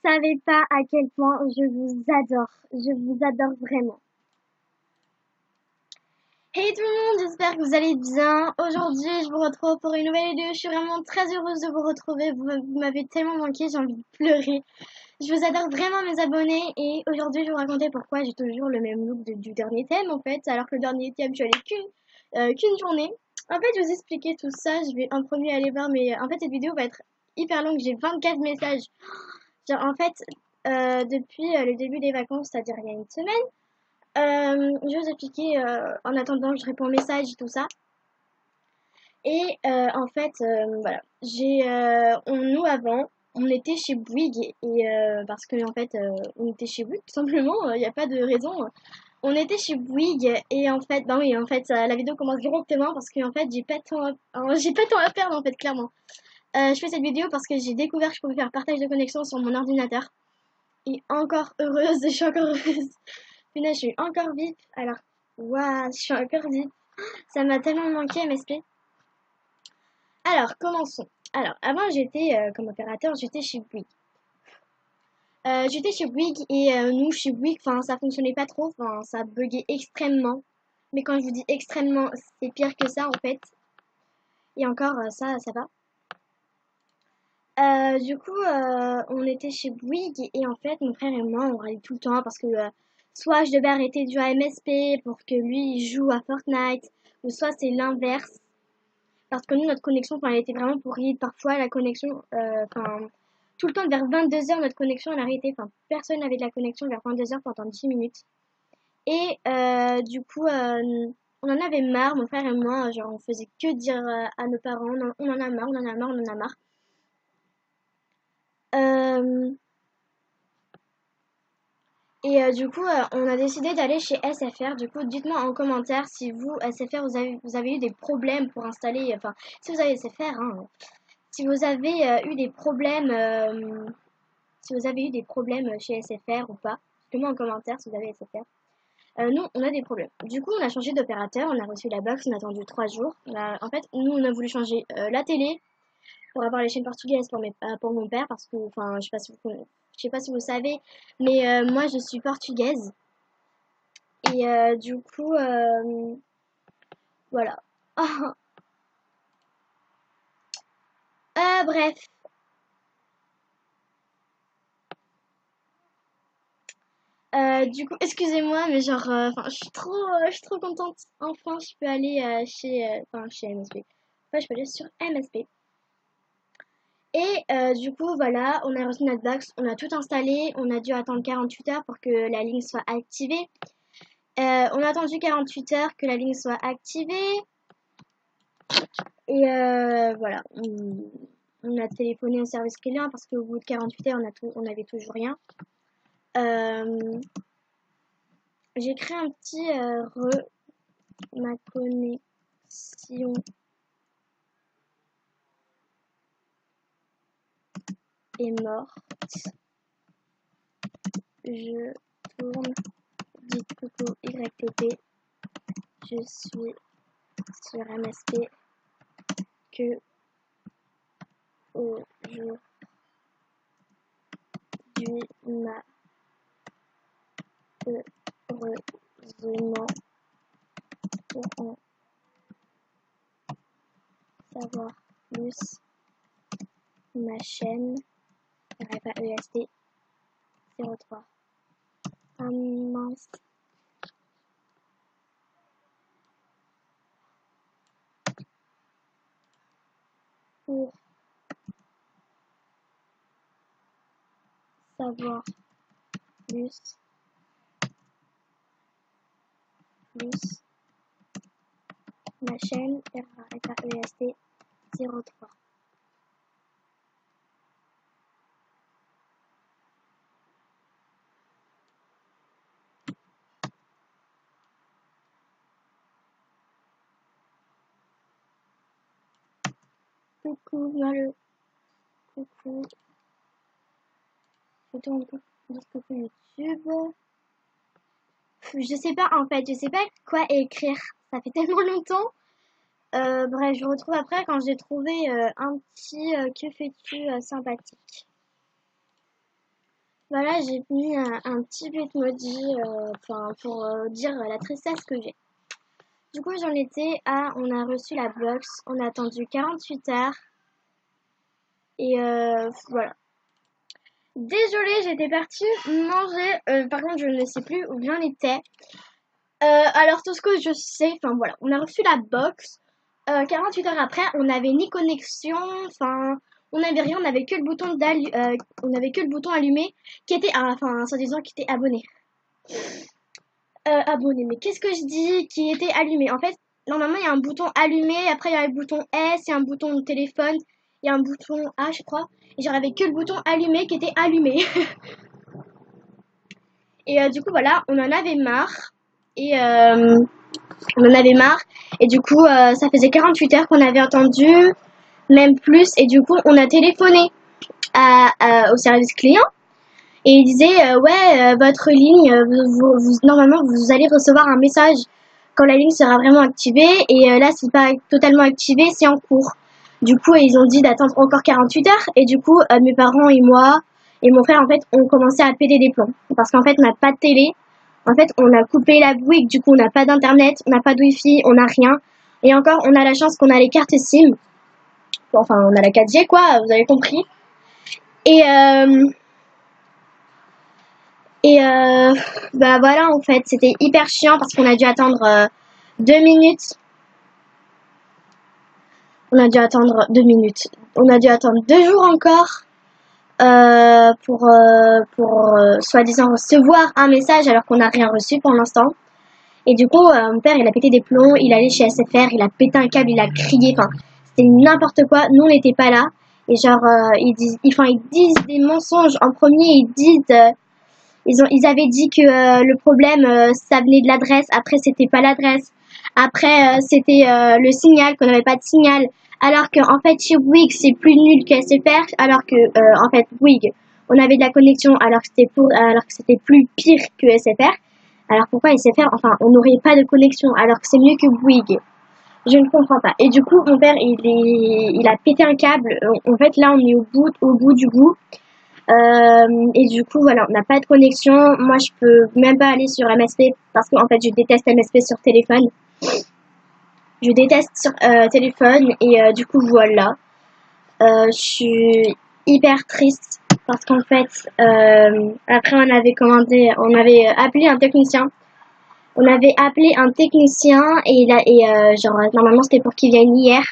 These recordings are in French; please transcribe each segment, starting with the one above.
savez pas à quel point je vous adore. Je vous adore vraiment. Hey tout le monde, j'espère que vous allez bien. Aujourd'hui, je vous retrouve pour une nouvelle vidéo. Je suis vraiment très heureuse de vous retrouver. Vous m'avez tellement manqué, j'ai envie de pleurer. Je vous adore vraiment mes abonnés et aujourd'hui, je vais vous raconter pourquoi j'ai toujours le même look du dernier thème en fait, alors que le dernier thème, je suis allée qu'une journée. En fait, je vais vous expliquer tout ça. Je vais en premier aller voir, mais en fait, cette vidéo va être hyper longue. J'ai 24 messages. Genre, en fait, depuis le début des vacances, c'est-à-dire il y a une semaine, je vais vous expliquer en attendant, je réponds aux messages et tout ça. Et en fait, voilà, nous avant, on était chez Bouygues et parce que en fait, on était chez Bouygues tout simplement, il n'y a pas de raison. On était chez Bouygues et en fait, bah oui, en fait, la vidéo commence directement parce que en fait, j'ai pas de temps à perdre en fait, clairement. Je fais cette vidéo parce que j'ai découvert que je pouvais faire partage de connexion sur mon ordinateur. Et encore heureuse, je suis encore heureuse. Punaise, je suis encore vite. Alors, waouh, je suis encore vite. Ça m'a tellement manqué, MSP. Alors, commençons. Alors, avant, j'étais comme opérateur, j'étais chez Bouygues. J'étais chez Bouygues et nous, chez Bouygues, enfin, ça fonctionnait pas trop, enfin, ça buguait extrêmement. Mais quand je vous dis extrêmement, c'est pire que ça, en fait. Et encore, ça va. On était chez Bouygues et en fait, mon frère et moi, on râlait tout le temps parce que soit je devais arrêter de jouer à MSP pour que lui il joue à Fortnite, ou soit c'est l'inverse. Parce que nous, notre connexion, enfin, elle était vraiment pourrie. Parfois, la connexion, enfin, tout le temps vers 22h, notre connexion, elle arrêtait. Enfin, personne n'avait de la connexion vers 22h pendant 10 minutes. Et on en avait marre, mon frère et moi, genre, on faisait que dire à nos parents, on en a marre, on en a marre, on en a marre. Euh, on a décidé d'aller chez SFR. Du coup, dites-moi en commentaire si vous, SFR, vous avez eu des problèmes pour installer, enfin, si vous avez SFR, hein, si vous avez eu des problèmes, si vous avez eu des problèmes chez SFR ou pas. Dites-moi en commentaire si vous avez SFR. Nous, on a des problèmes. Du coup, on a changé d'opérateur, on a reçu la box, on a attendu 3 jours. En fait, nous, on a voulu changer la télé pour avoir les chaînes portugaises pour mon père, parce que, enfin, je sais pas si vous savez, mais moi, je suis portugaise. Et voilà. Bref. Excusez-moi, mais genre, enfin, je suis trop contente. Enfin, je peux aller chez MSP. Enfin, je peux aller sur MSP. Et voilà, on a reçu notre box, on a tout installé, on a dû attendre 48 heures pour que la ligne soit activée. On a attendu 48 heures que la ligne soit activée. Et voilà, on a téléphoné au service client parce qu'au bout de 48 heures, on avait toujours rien. J'ai créé un petit ma connexion est morte. Je tourne, dites coucou YTP. Je suis sur MSP que aujourd'hui malheureusement pour en savoir plus ma chaîne RFAEST 03. Ah mince. Pour savoir plus ma chaîne RFAEST 03. Coucou, coucou. Je tourne coucou YouTube. Je sais pas en fait, je sais pas quoi écrire. Ça fait tellement longtemps. Bref, je vous retrouve après quand j'ai trouvé un petit que fais-tu sympathique. Voilà, j'ai mis un petit bitmoji pour dire la tristesse que j'ai. Du coup, j'en étais à, on a reçu la box, on a attendu 48 heures et voilà. Désolée, j'étais partie manger. Par contre, je ne sais plus où j'en étais. Alors, tout ce que je sais, enfin voilà, on a reçu la box. 48 heures après, on n'avait ni connexion, enfin, on n'avait rien, on avait que le bouton allumé qui était, enfin, soi-disant qui était abonné. Abonné, mais qu'est-ce que je dis qui était allumé? En fait, normalement, il y a un bouton allumé, après, il y a le bouton S, il y a un bouton de téléphone, il y a un bouton A, je crois. Et j'en avais que le bouton allumé qui était allumé. Et du coup, voilà, on en avait marre. Et on en avait marre. Et du coup, ça faisait 48 heures qu'on avait attendu, même plus. Et du coup, on a téléphoné au service client. Et il disait, ouais, votre ligne, normalement, vous allez recevoir un message quand la ligne sera vraiment activée. Et là, c'est pas totalement activé, c'est en cours. Du coup, ils ont dit d'attendre encore 48 heures. Et du coup, mes parents et moi et mon frère, en fait, ont commencé à péter des plombs. Parce qu'en fait, on n'a pas de télé. En fait, on a coupé la Bouygues. Du coup, on n'a pas d'internet, on n'a pas de wifi, on n'a rien. Et encore, on a la chance qu'on a les cartes SIM. Enfin, on a la 4G, quoi, vous avez compris. Et bah voilà, en fait, c'était hyper chiant parce qu'on a dû attendre 2 minutes. On a dû attendre 2 minutes. On a dû attendre 2 jours encore pour soi-disant recevoir un message alors qu'on n'a rien reçu pour l'instant. Et du coup, mon père, il a pété des plombs, il allait chez SFR, il a pété un câble, il a crié, enfin, c'était n'importe quoi. Nous, on n'était pas là. Et genre, ils disent des mensonges. En premier, ils avaient dit que le problème, ça venait de l'adresse. Après, c'était pas l'adresse. Après, c'était le signal, qu'on n'avait pas de signal. Alors que, en fait, chez Bouygues, c'est plus nul que SFR. Alors que, en fait, Bouygues, on avait de la connexion, alors que c'était plus pire que SFR. Alors pourquoi SFR, enfin, on n'aurait pas de connexion, alors que c'est mieux que Bouygues. Je ne comprends pas. Et du coup, mon père, il a pété un câble. En fait, là, on est au bout du bout. Et du coup, voilà, on n'a pas de connexion. Moi, je peux même pas aller sur MSP parce que en fait, je déteste MSP sur téléphone. Je déteste sur téléphone et du coup, voilà. Je suis hyper triste parce qu'en fait, après, on avait appelé un technicien. On avait appelé un technicien et genre normalement c'était pour qu'il vienne hier.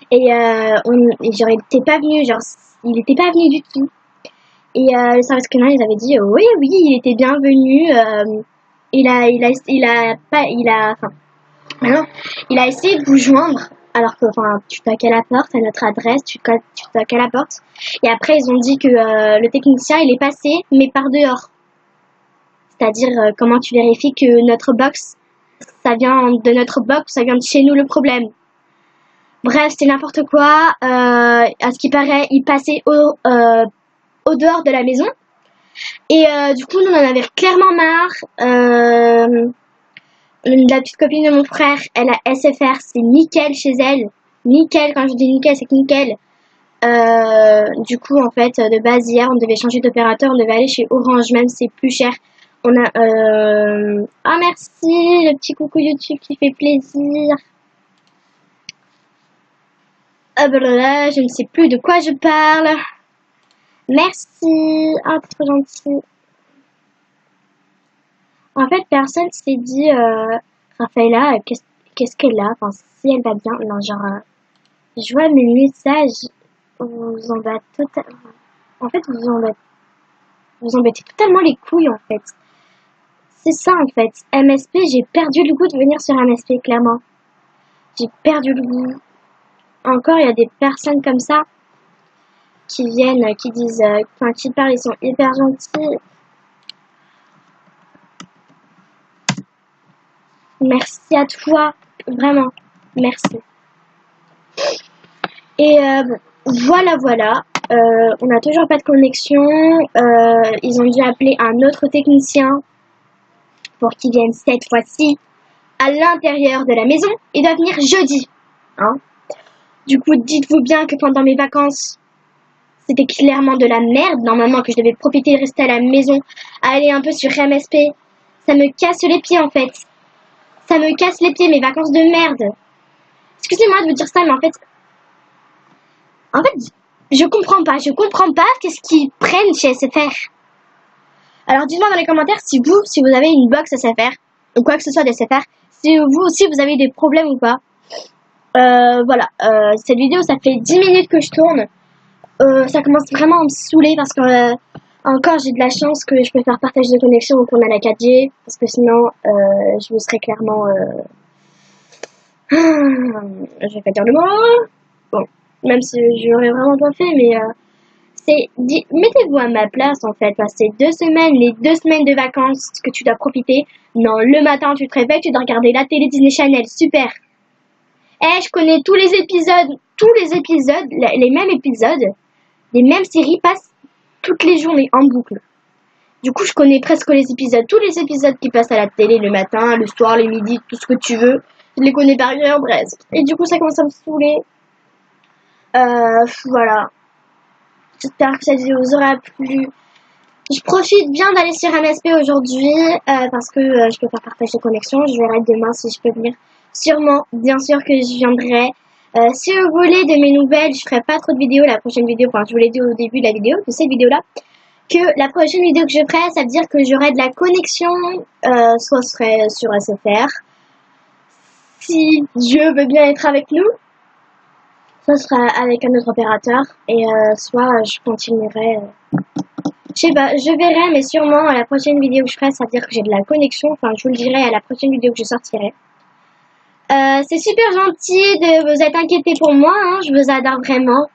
Et genre il était pas venu, genre il était pas venu du tout. Et le service client, ils avaient dit oui, il était bienvenu. Il a essayé de vous joindre. Alors que, enfin, tu toques à la porte, à notre adresse, tu toques à la porte. Et après, ils ont dit que le technicien, il est passé, mais par dehors. C'est-à-dire, comment tu vérifies que notre box, ça vient de notre box, ça vient de chez nous le problème. Bref, c'est n'importe quoi. À ce qui paraît, il passait au dehors de la maison. Et du coup, nous, on en avait clairement marre. La petite copine de mon frère, elle a SFR, c'est nickel chez elle. Nickel, quand je dis nickel, c'est que nickel. Du coup, en fait, de base, hier, on devait changer d'opérateur, on devait aller chez Orange, même si c'est plus cher. On a... Ah, merci, le petit coucou YouTube qui fait plaisir. Ah, blablabla, je ne sais plus de quoi je parle. Merci. Ah, t'es trop gentil. En fait, personne s'est dit, Raphaëla, qu'est-ce qu'elle a? Enfin, si elle va bien. Non, genre, je vois mes messages, vous en battez totalement. En fait, vous embêtez totalement les couilles, en fait. C'est ça, en fait. MSP, j'ai perdu le goût de venir sur MSP, clairement. J'ai perdu le goût. Encore, il y a des personnes comme ça qui viennent, qui disent, enfin, qui parlent, ils sont hyper gentils. Merci à toi, vraiment, merci. Et bon, voilà. On n'a toujours pas de connexion. Ils ont dû appeler un autre technicien pour qu'il vienne cette fois-ci à l'intérieur de la maison. Il doit venir jeudi. Hein. Du coup, dites-vous bien que pendant mes vacances, C'était clairement de la merde. Normalement que je devais profiter de rester à la maison, aller un peu sur MSP. Ça me casse les pieds en fait. Ça me casse les pieds, mes vacances de merde. Excusez-moi de vous dire ça, mais en fait, je comprends pas. Je comprends pas qu'est-ce qu'ils prennent chez SFR. Alors dites-moi dans les commentaires si vous avez une box SFR ou quoi que ce soit de SFR, si vous aussi vous avez des problèmes ou pas. Voilà, cette vidéo ça fait 10 minutes que je tourne. Ça commence vraiment à me saouler parce que encore j'ai de la chance que je peux faire partage de connexion ou qu'on a la 4G, parce que sinon je vous serais clairement je vais pas dire le mot. Bon, même si j'aurais vraiment pas fait, mais mettez-vous à ma place en fait, parce que c'est 2 semaines, les 2 semaines de vacances que tu dois profiter. Non, le matin tu te réveilles, tu dois regarder la télé Disney Channel, super. Je connais tous les épisodes, les mêmes épisodes, les mêmes séries passent toutes les journées en boucle. Du coup, je connais presque les épisodes, tous les épisodes qui passent à la télé le matin, le soir, le midi, tout ce que tu veux. Je les connais par cœur, presque. Et du coup, ça commence à me saouler. Voilà. J'espère que cette vidéo vous aura plu. Je profite bien d'aller sur MSP aujourd'hui parce que je peux faire partage de connexion. Je verrai demain si je peux venir. Sûrement, bien sûr que je viendrai. Si vous voulez de mes nouvelles, je ferai pas trop de vidéos. La prochaine vidéo, enfin je vous l'ai dit au début de la vidéo, de cette vidéo-là, que la prochaine vidéo que je ferai, ça veut dire que j'aurai de la connexion, soit ce serait sur SFR, si Dieu veut bien être avec nous, soit ce sera avec un autre opérateur, et soit je continuerai... je sais pas, je verrai, mais sûrement à la prochaine vidéo que je ferai, ça veut dire que j'ai de la connexion. Enfin, je vous le dirai à la prochaine vidéo que je sortirai. C'est super gentil de vous être inquiété pour moi, hein, je vous adore vraiment.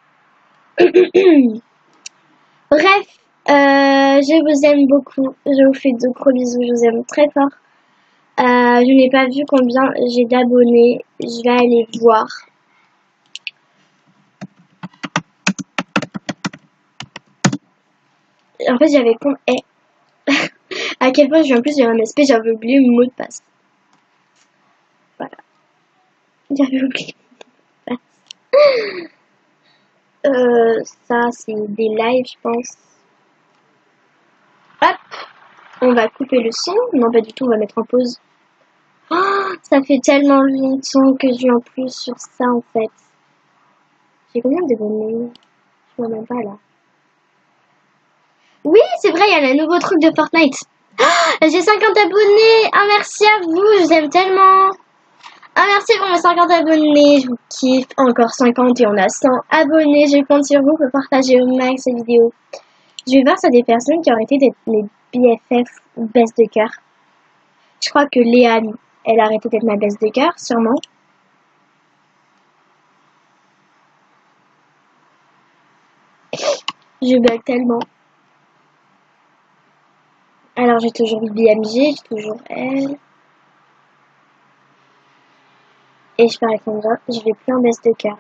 Bref, je vous aime beaucoup, je vous fais de gros bisous, je vous aime très fort. Je n'ai pas vu combien j'ai d'abonnés, je vais aller voir. En fait, j'avais à quel point je viens plus sur MSP, j'avais oublié mon mot de passe. Voilà. J'avais oublié mon mot de passe. Ça, c'est des lives, je pense. Hop, on va couper le son. Non, pas du tout, on va mettre en pause. Oh, ça fait tellement longtemps que je viens plus sur ça, en fait. J'ai combien d'abonnés? Je vois même pas, là. Oui, c'est vrai, il y a le nouveau truc de Fortnite. Oh, j'ai 50 abonnés. Ah, merci à vous, je vous aime tellement. Ah, merci pour mes 50 abonnés, je vous kiffe. Encore 50 et on a 100 abonnés. Je compte sur vous pour partager au max cette vidéo. Je vais voir sur des personnes qui auraient été mes BFF ou baisse de cœur. Je crois que Léane, elle a arrêté d'être ma baisse de cœur, sûrement. Je bug tellement. Alors j'ai toujours BMG, j'ai toujours elle. Et je peux répondre, je vais plus en baisse de cœur.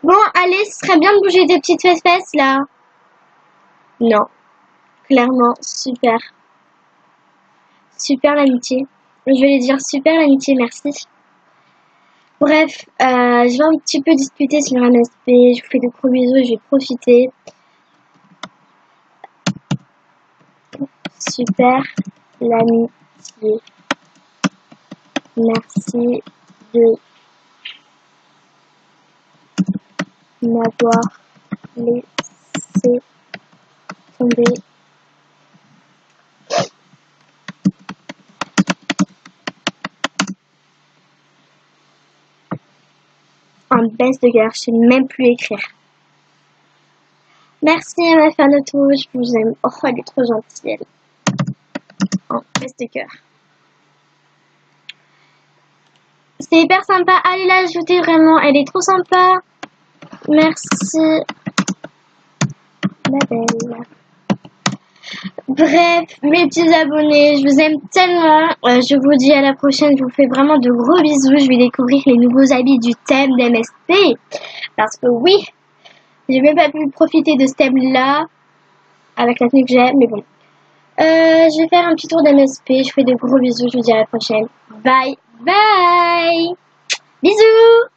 Bon, allez, ce serait bien de bouger des petites fesses là. Non, clairement, super. Super l'amitié. Je vais les dire super l'amitié, merci. Bref, je vais un petit peu discuter sur MSP. Je vous fais de gros bisous et je vais profiter. Super l'amitié. Merci de m'avoir laissé tomber. En baisse de cœur, je sais même plus écrire. Merci à ma fan de tout, je vous aime. Oh, elle est trop gentille, elle. En baisse de cœur. C'est hyper sympa, allez l'ajouter vraiment, elle est trop sympa. Merci, ma belle. Bref, mes petits abonnés, je vous aime tellement. Je vous dis à la prochaine, je vous fais vraiment de gros bisous. Je vais découvrir les nouveaux habits du thème d'MSP. Parce que oui, j'ai même pas pu profiter de ce thème-là avec la tenue que j'ai, mais bon. Je vais faire un petit tour d'MSP. Je vous fais de gros bisous, je vous dis à la prochaine. Bye, bye. Bisous.